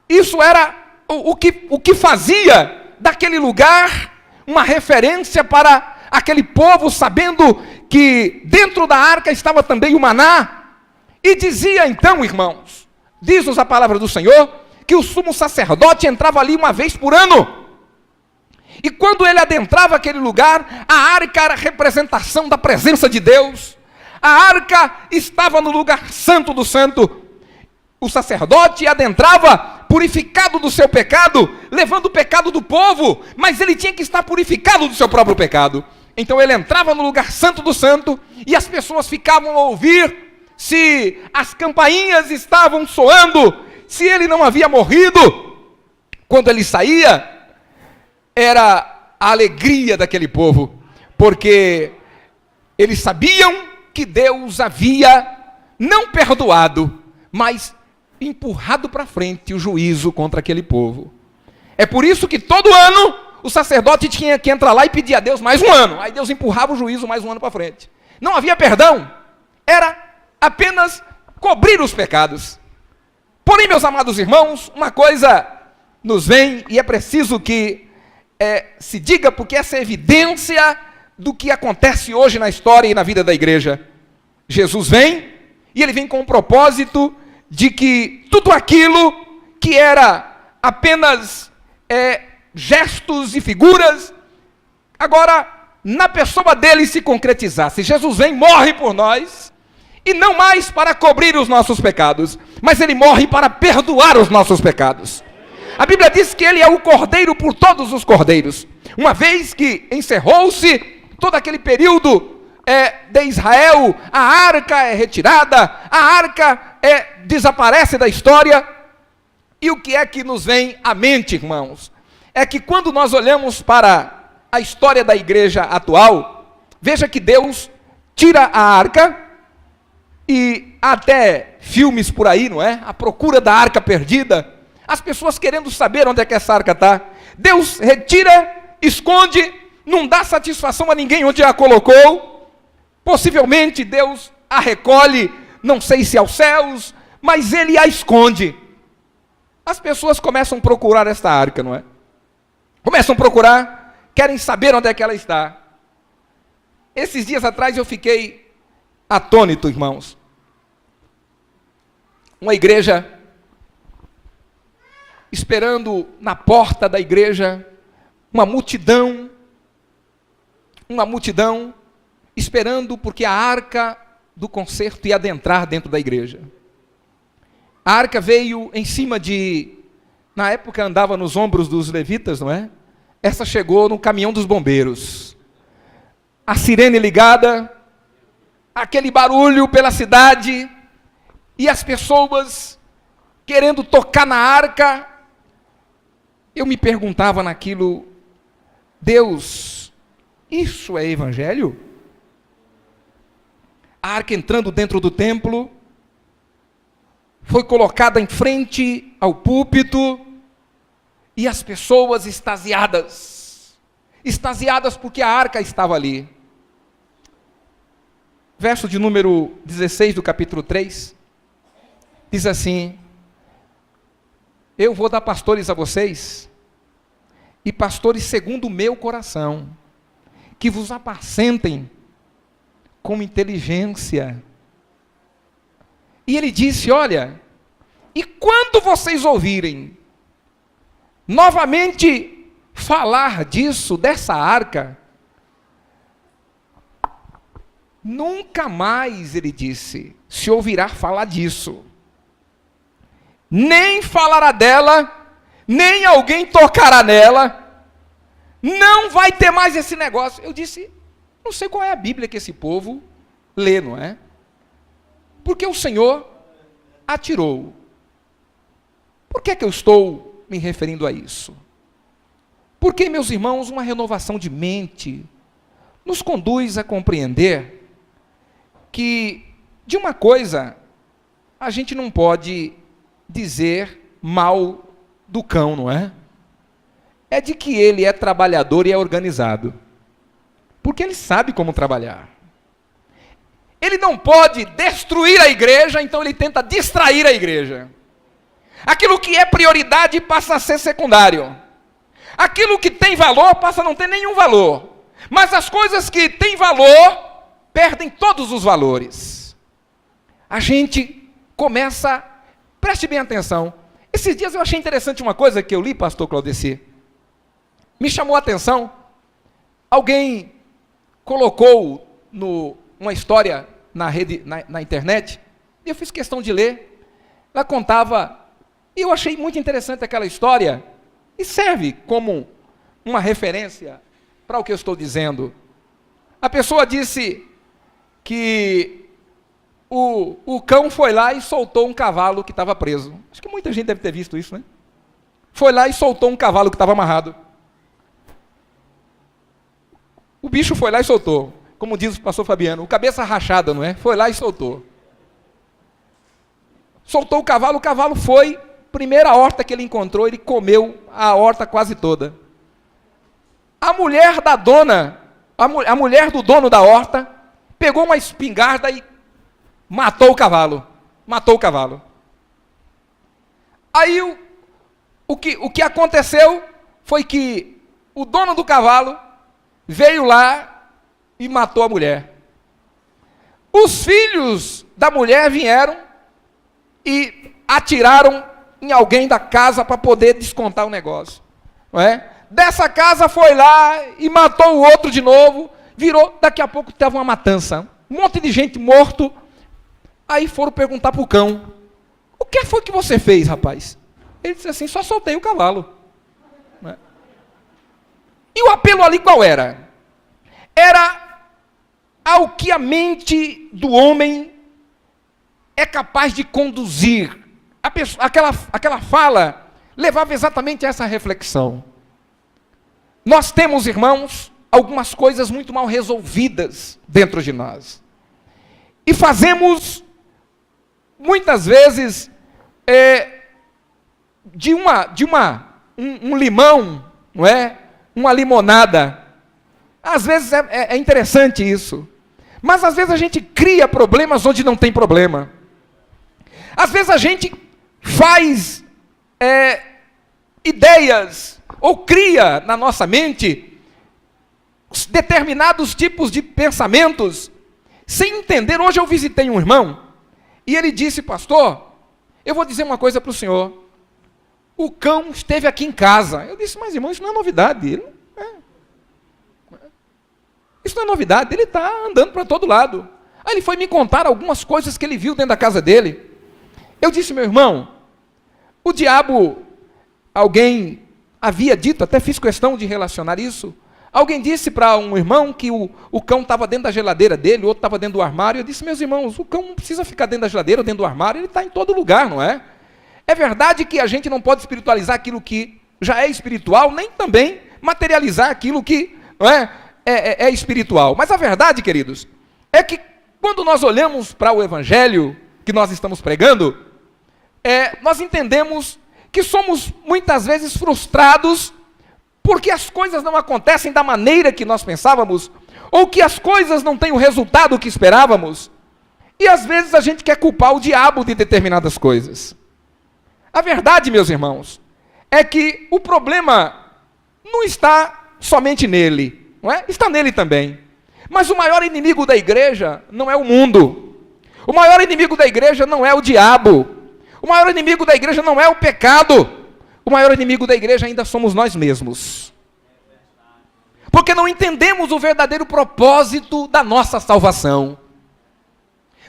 Isso era o que fazia daquele lugar uma referência para aquele povo, sabendo que dentro da arca estava também o maná. E dizia então, irmãos, diz-nos a palavra do Senhor, que o sumo sacerdote entrava ali uma vez por ano. E quando ele adentrava aquele lugar, a arca era a representação da presença de Deus. A arca estava no lugar santo do santo. O sacerdote adentrava purificado do seu pecado, levando o pecado do povo, mas ele tinha que estar purificado do seu próprio pecado. Então ele entrava no lugar santo do santo, e as pessoas ficavam a ouvir se as campainhas estavam soando, se ele não havia morrido. Quando ele saía, era a alegria daquele povo, porque eles sabiam que Deus havia não perdoado, mas empurrado para frente o juízo contra aquele povo. É por isso que todo ano o sacerdote tinha que entrar lá e pedir a Deus mais um ano. Aí Deus empurrava o juízo mais um ano para frente. Não havia perdão, era apenas cobrir os pecados. Porém, meus amados irmãos, uma coisa nos vem, e é preciso que se diga, porque essa é evidência do que acontece hoje na história e na vida da igreja. Jesus vem, e ele vem com o propósito de que tudo aquilo que era apenas gestos e figuras, agora na pessoa dele se concretizasse. Jesus vem, morre por nós, e não mais para cobrir os nossos pecados, mas ele morre para perdoar os nossos pecados. A Bíblia diz que ele é o cordeiro por todos os cordeiros. Uma vez que encerrou-se todo aquele período de Israel, a arca é retirada, a arca desaparece da história. E o que é que nos vem à mente, irmãos? É que quando nós olhamos para a história da igreja atual, veja que Deus tira a arca, e até filmes por aí, não é? A procura da arca perdida, as pessoas querendo saber onde é que essa arca está. Deus retira, esconde, não dá satisfação a ninguém onde a colocou. Possivelmente Deus a recolhe, não sei se aos céus, mas ele a esconde. As pessoas começam a procurar esta arca, não é? Começam a procurar, querem saber onde é que ela está. Esses dias atrás eu fiquei atônito, irmãos. Uma igreja esperando na porta da igreja, uma multidão esperando, porque a arca do concerto ia adentrar dentro da igreja. A arca veio em cima na época andava nos ombros dos levitas, não é? Essa chegou no caminhão dos bombeiros. A sirene ligada, aquele barulho pela cidade, e as pessoas querendo tocar na arca. Eu me perguntava naquilo, Deus, isso é evangelho? A arca entrando dentro do templo, foi colocada em frente ao púlpito, e as pessoas extasiadas porque a arca estava ali. Verso de número 16 do capítulo 3, diz assim: eu vou dar pastores a vocês, e pastores segundo o meu coração, que vos apacentem com inteligência. E ele disse, olha, e quando vocês ouvirem novamente falar disso, dessa arca, nunca mais, ele disse, se ouvirá falar disso. Nem falará dela, nem alguém tocará nela, não vai ter mais esse negócio. Eu disse, não sei qual é a Bíblia que esse povo lê, não é? Porque o Senhor a tirou. Por que eu estou me referindo a isso? Porque, meus irmãos, uma renovação de mente nos conduz a compreender que de uma coisa a gente não pode dizer mal do cão, não é? É de que ele é trabalhador e é organizado. Porque ele sabe como trabalhar. Ele não pode destruir a igreja, então ele tenta distrair a igreja. Aquilo que é prioridade passa a ser secundário. Aquilo que tem valor passa a não ter nenhum valor. Mas as coisas que têm valor perdem todos os valores. A gente começa, preste bem atenção. Esses dias eu achei interessante uma coisa que eu li, pastor Claudeci. Me chamou a atenção. Alguém colocou uma história na rede, na internet, e eu fiz questão de ler. Ela contava, e eu achei muito interessante aquela história, e serve como uma referência para o que eu estou dizendo. A pessoa disse que o cão foi lá e soltou um cavalo que estava preso. Acho que muita gente deve ter visto isso, né? Foi lá e soltou um cavalo que estava amarrado. O bicho foi lá e soltou. Como diz o pastor Fabiano, o cabeça rachada, não é? Foi lá e soltou. Soltou o cavalo foi, primeira horta que ele encontrou, ele comeu a horta quase toda. A mulher da dona, a mulher do dono da horta, pegou uma espingarda e matou o cavalo. Matou o cavalo. Aí o que aconteceu foi que o dono do cavalo veio lá e matou a mulher. Os filhos da mulher vieram e atiraram em alguém da casa para poder descontar o negócio. Não é? Dessa casa foi lá e matou o outro de novo, virou, daqui a pouco teve uma matança. Um monte de gente morto. Aí foram perguntar para o cão, o que foi que você fez, rapaz? Ele disse assim, só soltei o cavalo. Não é? E o apelo ali qual era? Era ao que a mente do homem é capaz de conduzir. Aquela fala levava exatamente a essa reflexão. Nós temos, irmãos, algumas coisas muito mal resolvidas dentro de nós. E fazemos, muitas vezes, um limão, não é? Uma limonada. Às vezes é interessante isso. Mas às vezes a gente cria problemas onde não tem problema. Às vezes a gente faz ideias ou cria na nossa mente determinados tipos de pensamentos sem entender. Hoje eu visitei um irmão e ele disse, pastor, eu vou dizer uma coisa para o senhor. O cão esteve aqui em casa. Eu disse, mas irmão, isso não é novidade. Isso não é novidade, ele está andando para todo lado. Aí ele foi me contar algumas coisas que ele viu dentro da casa dele. Eu disse, meu irmão, o diabo, alguém havia dito, até fiz questão de relacionar isso, alguém disse para um irmão que o cão estava dentro da geladeira dele, o outro estava dentro do armário. Eu disse, meus irmãos, o cão não precisa ficar dentro da geladeira ou dentro do armário, ele está em todo lugar, não é? É verdade que a gente não pode espiritualizar aquilo que já é espiritual, nem também materializar aquilo que não é espiritual. Mas a verdade, queridos, é que quando nós olhamos para o evangelho que nós estamos pregando, nós entendemos que somos muitas vezes frustrados porque as coisas não acontecem da maneira que nós pensávamos, ou que as coisas não têm o resultado que esperávamos, e às vezes a gente quer culpar o diabo de determinadas coisas. A verdade, meus irmãos, é que o problema não está somente nele, não é? Está nele também. Mas o maior inimigo da igreja não é o mundo. O maior inimigo da igreja não é o diabo. O maior inimigo da igreja não é o pecado. O maior inimigo da igreja ainda somos nós mesmos. Porque não entendemos o verdadeiro propósito da nossa salvação.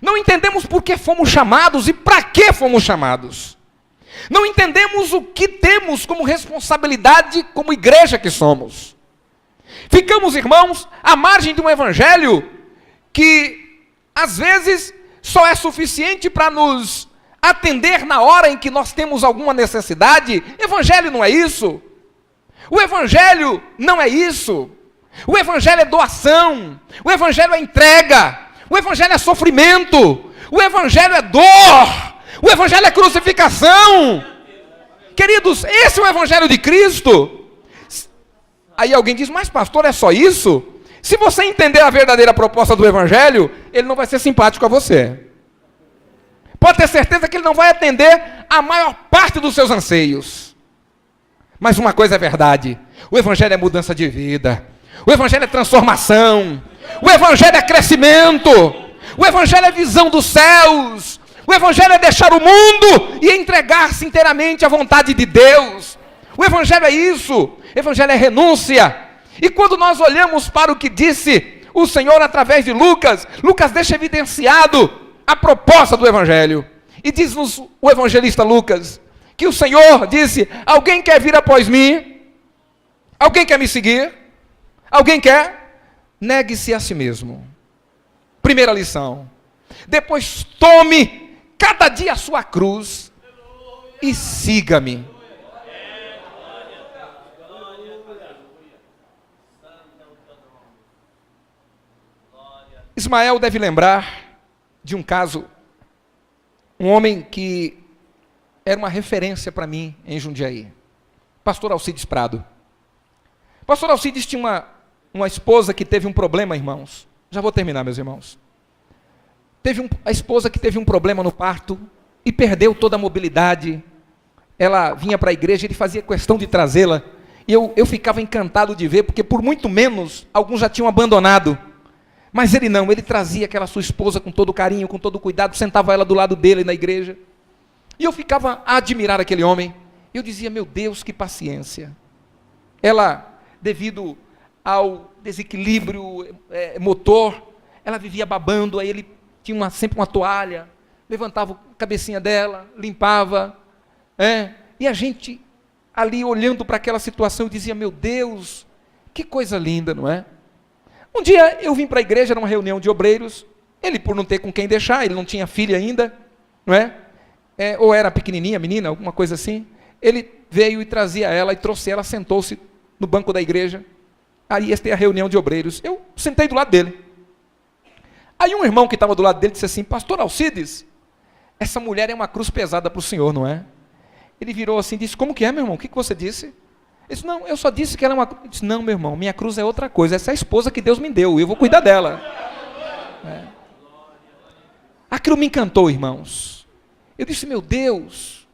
Não entendemos por que fomos chamados e para que fomos chamados. Não entendemos o que temos como responsabilidade como igreja que somos. Ficamos, irmãos, à margem de um evangelho que, às vezes, só é suficiente para nos atender na hora em que nós temos alguma necessidade. Evangelho não é isso. O evangelho não é isso. O evangelho é doação. O evangelho é entrega. O evangelho é sofrimento. O evangelho é dor. O evangelho é crucificação. Queridos, esse é o evangelho de Cristo. Aí alguém diz, mas pastor, é só isso? Se você entender a verdadeira proposta do evangelho, ele não vai ser simpático a você. Pode ter certeza que ele não vai atender a maior parte dos seus anseios. Mas uma coisa é verdade: o Evangelho é mudança de vida, o Evangelho é transformação, o Evangelho é crescimento, o Evangelho é visão dos céus, o Evangelho é deixar o mundo e entregar-se inteiramente à vontade de Deus. O Evangelho é isso, o Evangelho é renúncia. E quando nós olhamos para o que disse o Senhor através de Lucas, Lucas deixa evidenciado a proposta do Evangelho. E diz-nos o evangelista Lucas, que o Senhor disse: alguém quer vir após mim? Alguém quer me seguir? Alguém quer? Negue-se a si mesmo. Primeira lição. Depois tome cada dia a sua cruz e siga-me. Ismael deve lembrar de um caso, um homem que era uma referência para mim em Jundiaí, pastor Alcides Prado. Pastor Alcides tinha uma esposa que teve um problema, irmãos. Já vou terminar, meus irmãos. A esposa que teve um problema no parto e perdeu toda a mobilidade. Ela vinha para a igreja, ele fazia questão de trazê-la. E eu ficava encantado de ver, porque por muito menos, alguns já tinham abandonado. Mas ele não, ele trazia aquela sua esposa com todo carinho, com todo cuidado, sentava ela do lado dele na igreja. E eu ficava a admirar aquele homem. Eu dizia: meu Deus, que paciência. Ela, devido ao desequilíbrio motor, ela vivia babando, aí ele tinha sempre uma toalha, levantava a cabecinha dela, limpava. E a gente ali olhando para aquela situação, eu dizia: meu Deus, que coisa linda, não é? Um dia eu vim para a igreja, era uma reunião de obreiros, ele por não ter com quem deixar, ele não tinha filha ainda, não é? Ou era pequenininha, menina, alguma coisa assim, ele veio e trazia ela, e trouxe ela, sentou-se no banco da igreja, aí esta é a reunião de obreiros, eu sentei do lado dele. Aí um irmão que estava do lado dele disse assim: pastor Alcides, essa mulher é uma cruz pesada para o senhor, não é? Ele virou assim e disse: como que é, meu irmão, o que você disse? Ele disse: não, eu só disse que ela é uma cruz. Ele disse: não, meu irmão, minha cruz é outra coisa, essa é a esposa que Deus me deu, eu vou cuidar dela. Aquilo me encantou, irmãos. Eu disse: meu Deus,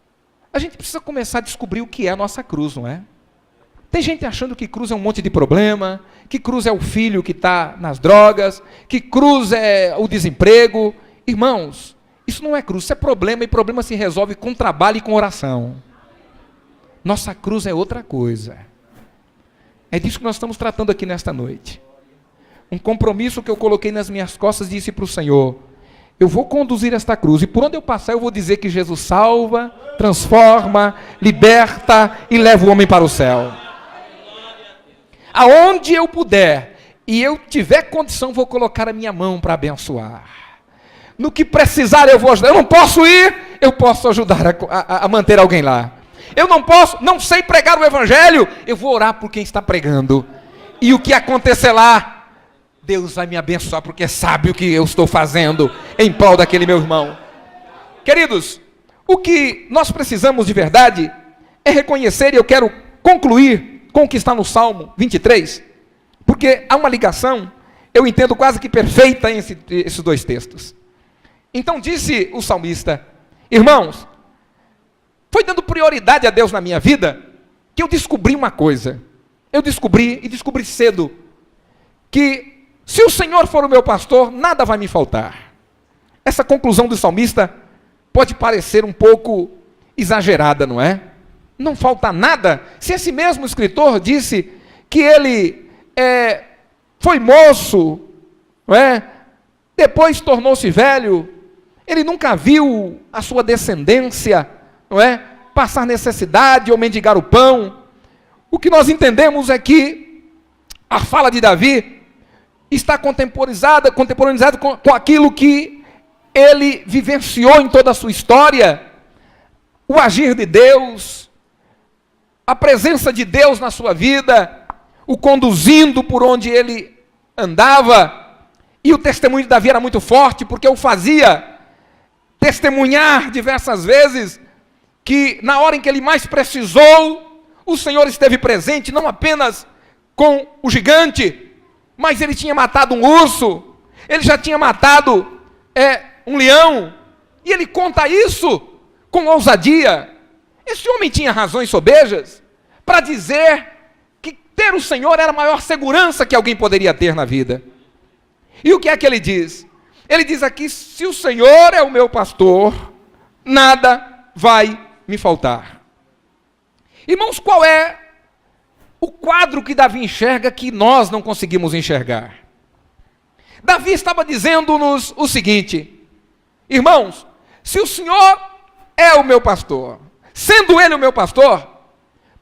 a gente precisa começar a descobrir o que é a nossa cruz, não é? Tem gente achando que cruz é um monte de problema, que cruz é o filho que está nas drogas, que cruz é o desemprego. Irmãos, isso não é cruz, isso é problema, e problema se resolve com trabalho e com oração. Nossa cruz é outra coisa. É disso que nós estamos tratando aqui nesta noite. Um compromisso que eu coloquei nas minhas costas, disse para o Senhor: eu vou conduzir esta cruz, e por onde eu passar eu vou dizer que Jesus salva, transforma, liberta e leva o homem para o céu. Aonde eu puder e eu tiver condição, vou colocar a minha mão para abençoar. No que precisar eu vou ajudar. Eu não posso ir, eu posso ajudar a manter alguém lá. Eu não sei pregar o evangelho, eu vou orar por quem está pregando. E o que acontecer lá, Deus vai me abençoar, porque sabe o que eu estou fazendo em prol daquele meu irmão. Queridos, o que nós precisamos de verdade é reconhecer, e eu quero concluir com o que está no Salmo 23, porque há uma ligação, eu entendo quase que perfeita entre esses dois textos. Então disse o salmista: irmãos, foi dando prioridade a Deus na minha vida, que eu descobri uma coisa. Eu descobri, e descobri cedo, que se o Senhor for o meu pastor, nada vai me faltar. Essa conclusão do salmista pode parecer um pouco exagerada, não é? Não falta nada. Se esse mesmo escritor disse que ele foi moço, não é? Depois tornou-se velho, ele nunca viu a sua descendência, não é, passar necessidade ou mendigar o pão. O que nós entendemos é que a fala de Davi está contemporaneizada com aquilo que ele vivenciou em toda a sua história, o agir de Deus, a presença de Deus na sua vida, o conduzindo por onde ele andava. E o testemunho de Davi era muito forte, porque o fazia testemunhar diversas vezes que na hora em que ele mais precisou, o Senhor esteve presente, não apenas com o gigante, mas ele tinha matado um urso, ele já tinha matado um leão, e ele conta isso com ousadia. Esse homem tinha razões sobejas para dizer que ter o Senhor era a maior segurança que alguém poderia ter na vida. E o que é que ele diz? Ele diz aqui: se o Senhor é o meu pastor, nada vai me faltar. Irmãos, qual é o quadro que Davi enxerga que nós não conseguimos enxergar? Davi estava dizendo-nos o seguinte: irmãos, se o Senhor é o meu pastor, sendo Ele o meu pastor,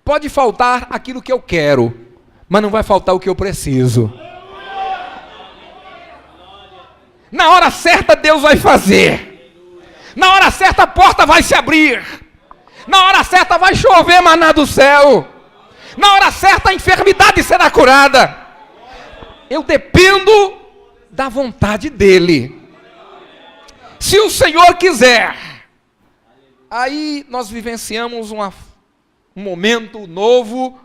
pode faltar aquilo que eu quero, mas não vai faltar o que eu preciso. Na hora certa Deus vai fazer. Na hora certa a porta vai se abrir. Na hora certa vai chover maná do céu. Na hora certa a enfermidade será curada. Eu dependo da vontade dEle. Se o Senhor quiser. Aí nós vivenciamos um momento novo,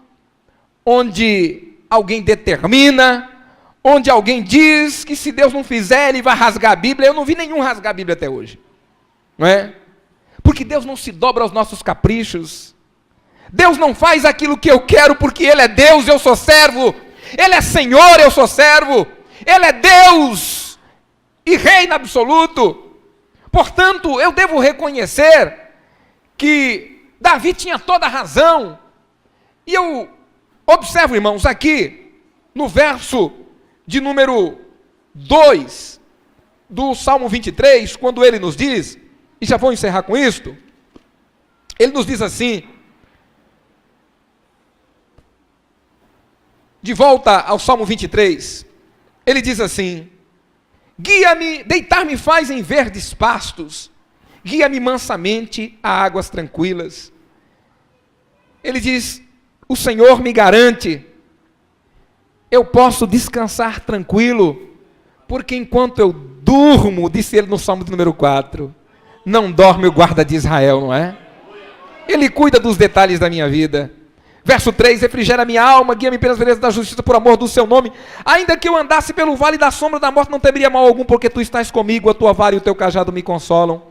onde alguém determina, onde alguém diz que se Deus não fizer, Ele vai rasgar a Bíblia. Eu não vi nenhum rasgar a Bíblia até hoje. Não é? Porque Deus não se dobra aos nossos caprichos. Deus não faz aquilo que eu quero, porque Ele é Deus, eu sou servo. Ele é Senhor, eu sou servo. Ele é Deus e Reino absoluto. Portanto, eu devo reconhecer que Davi tinha toda a razão. E eu observo, irmãos, aqui no verso de número 2 do Salmo 23, quando ele nos diz, e já vou encerrar com isto, ele nos diz assim, de volta ao Salmo 23, ele diz assim: guia-me, deitar-me faz em verdes pastos, guia-me mansamente a águas tranquilas. Ele diz: o Senhor me garante, eu posso descansar tranquilo, porque enquanto eu durmo, disse ele no Salmo de número 4, não dorme o guarda de Israel, não é? Ele cuida dos detalhes da minha vida. Verso 3, refrigera minha alma, guia-me pelas veredas da justiça por amor do seu nome. Ainda que eu andasse pelo vale da sombra da morte, não temeria mal algum, porque tu estás comigo, a tua vara e o teu cajado me consolam.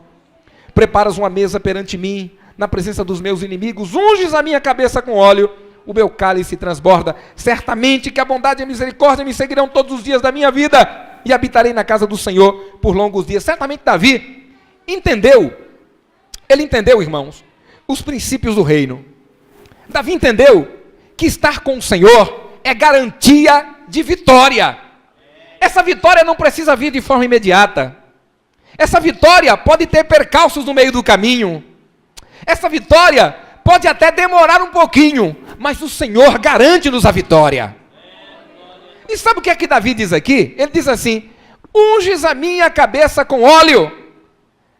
Preparas uma mesa perante mim, na presença dos meus inimigos, unges a minha cabeça com óleo, o meu cálice transborda. Certamente que a bondade e a misericórdia me seguirão todos os dias da minha vida, e habitarei na casa do Senhor por longos dias. Certamente Davi entendeu, ele entendeu, irmãos, os princípios do reino. Davi entendeu que estar com o Senhor é garantia de vitória. Essa vitória não precisa vir de forma imediata. Essa vitória pode ter percalços no meio do caminho. Essa vitória pode até demorar um pouquinho, mas o Senhor garante-nos a vitória. E sabe o que é que Davi diz aqui? Ele diz assim: unges a minha cabeça com óleo.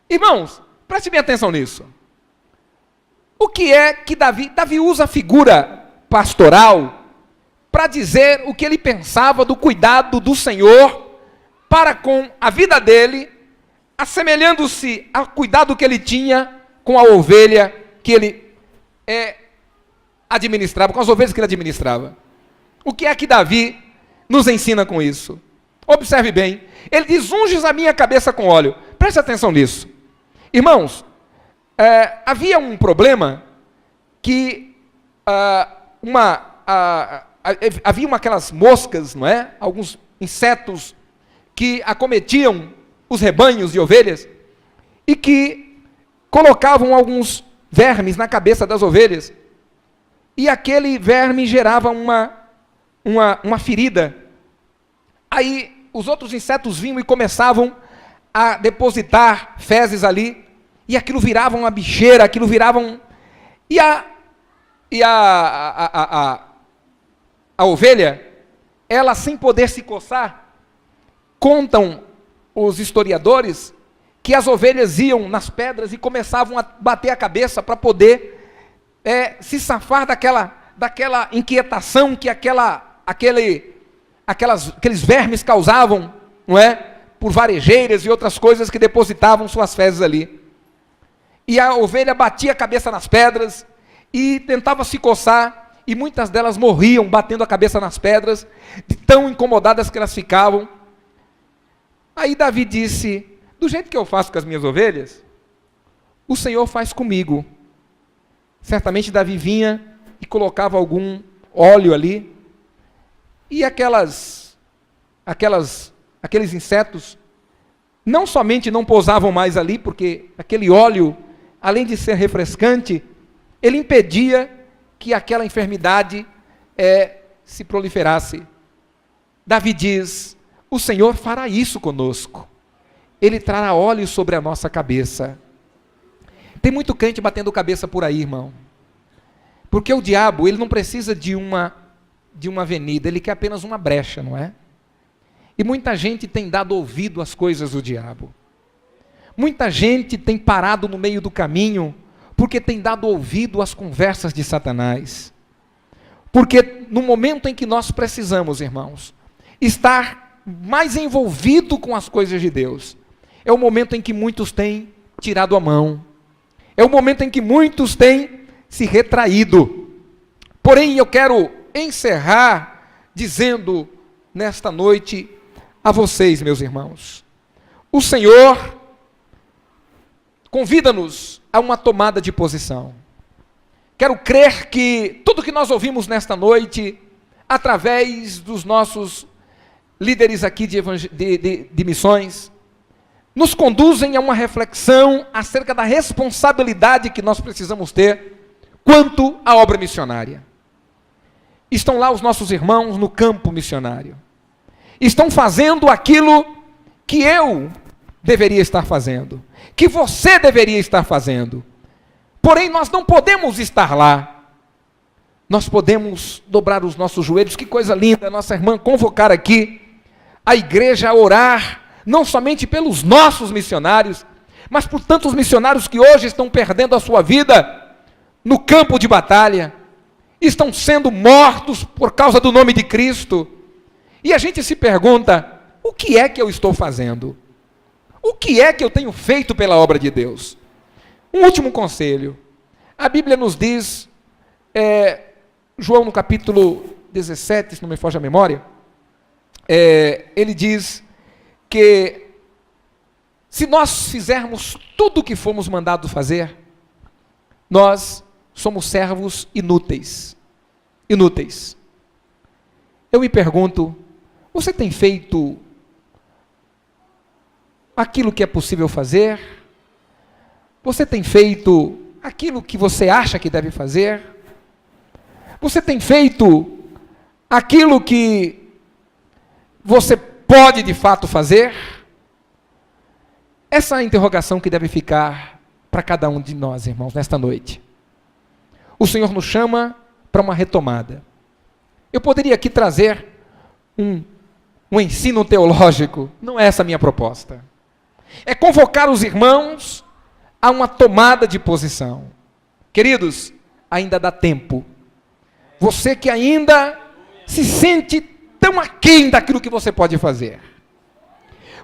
Irmãos, preste bem atenção nisso. O que é que Davi usa a figura pastoral para dizer o que ele pensava do cuidado do Senhor para com a vida dele, assemelhando-se ao cuidado que ele tinha com a ovelha que ele administrava, com as ovelhas que ele administrava. O que é que Davi nos ensina com isso? Observe bem, ele diz: unges a minha cabeça com óleo. Preste atenção nisso. Irmãos, havia um problema que havia aquelas moscas, não é? Alguns insetos que acometiam os rebanhos de ovelhas e que colocavam alguns vermes na cabeça das ovelhas, e aquele verme gerava uma ferida. Aí os outros insetos vinham e começavam a depositar fezes ali, e aquilo virava uma bicheira, aquilo virava E a ovelha, ela sem poder se coçar, contam os historiadores que as ovelhas iam nas pedras e começavam a bater a cabeça para poder se safar daquela inquietação que aqueles vermes causavam, não é? Por varejeiras e outras coisas que depositavam suas fezes ali. E a ovelha batia a cabeça nas pedras e tentava se coçar, e muitas delas morriam batendo a cabeça nas pedras, de tão incomodadas que elas ficavam. Aí Davi disse: do jeito que eu faço com as minhas ovelhas, o Senhor faz comigo. Certamente Davi vinha e colocava algum óleo ali, e aqueles insetos não somente não pousavam mais ali, porque aquele óleo, além de ser refrescante, ele impedia que aquela enfermidade se proliferasse. Davi diz: o Senhor fará isso conosco, Ele trará óleo sobre a nossa cabeça. Tem muito crente batendo cabeça por aí, irmão, porque o diabo, ele não precisa de uma avenida, ele quer apenas uma brecha, não é? E muita gente tem dado ouvido às coisas do diabo. Muita gente tem parado no meio do caminho, porque tem dado ouvido às conversas de Satanás. Porque no momento em que nós precisamos, irmãos, estar mais envolvido com as coisas de Deus, é o momento em que muitos têm tirado a mão. É o momento em que muitos têm se retraído. Porém, eu quero encerrar dizendo nesta noite a vocês, meus irmãos, o Senhor convida-nos a uma tomada de posição. Quero crer que tudo que nós ouvimos nesta noite, através dos nossos líderes aqui de missões, nos conduzem a uma reflexão acerca da responsabilidade que nós precisamos ter quanto à obra missionária. Estão lá os nossos irmãos no campo missionário. Estão fazendo aquilo que eu deveria estar fazendo, que você deveria estar fazendo. Porém, nós não podemos estar lá. Nós podemos dobrar os nossos joelhos. Que coisa linda, nossa irmã convocar aqui a igreja a orar, não somente pelos nossos missionários, mas por tantos missionários que hoje estão perdendo a sua vida no campo de batalha, estão sendo mortos por causa do nome de Cristo. E a gente se pergunta: o que é que eu estou fazendo? O que é que eu tenho feito pela obra de Deus? Um último conselho. A Bíblia nos diz, João no capítulo 17, se não me foge a memória, ele diz que se nós fizermos tudo o que fomos mandados fazer, nós somos servos inúteis. Inúteis. Eu me pergunto, você tem feito aquilo que é possível fazer? Você tem feito aquilo que você acha que deve fazer? Você tem feito aquilo que você pode de fato fazer? Essa é a interrogação que deve ficar para cada um de nós, irmãos, nesta noite. O Senhor nos chama para uma retomada. Eu poderia aqui trazer um ensino teológico, não é essa a minha proposta. É convocar os irmãos a uma tomada de posição. Queridos, ainda dá tempo. Você que ainda se sente tão aquém daquilo que você pode fazer.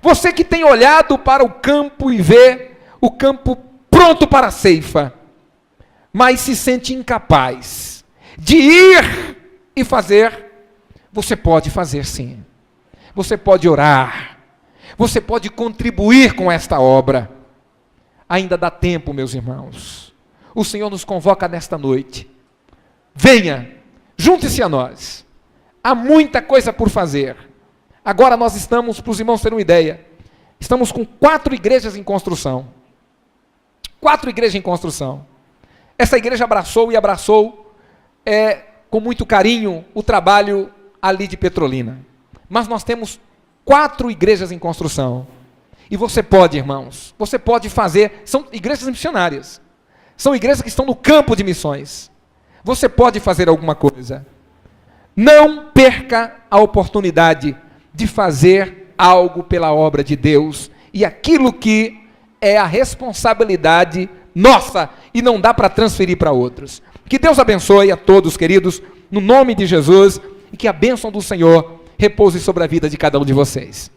Você que tem olhado para o campo e vê o campo pronto para a ceifa, mas se sente incapaz de ir e fazer, você pode fazer sim. Você pode orar. Você pode contribuir com esta obra. Ainda dá tempo, meus irmãos. O Senhor nos convoca nesta noite. Venha, junte-se a nós. Há muita coisa por fazer. Agora nós estamos, para os irmãos terem uma ideia, estamos com 4 igrejas em construção. 4 igrejas em construção. Essa igreja abraçou com muito carinho o trabalho ali de Petrolina. Mas nós temos 4 igrejas em construção. E você pode, irmãos, você pode fazer, são igrejas missionárias. São igrejas que estão no campo de missões. Você pode fazer alguma coisa. Não perca a oportunidade de fazer algo pela obra de Deus. E aquilo que é a responsabilidade nossa e não dá para transferir para outros. Que Deus abençoe a todos, queridos, no nome de Jesus, e que a bênção do Senhor repouse sobre a vida de cada um de vocês.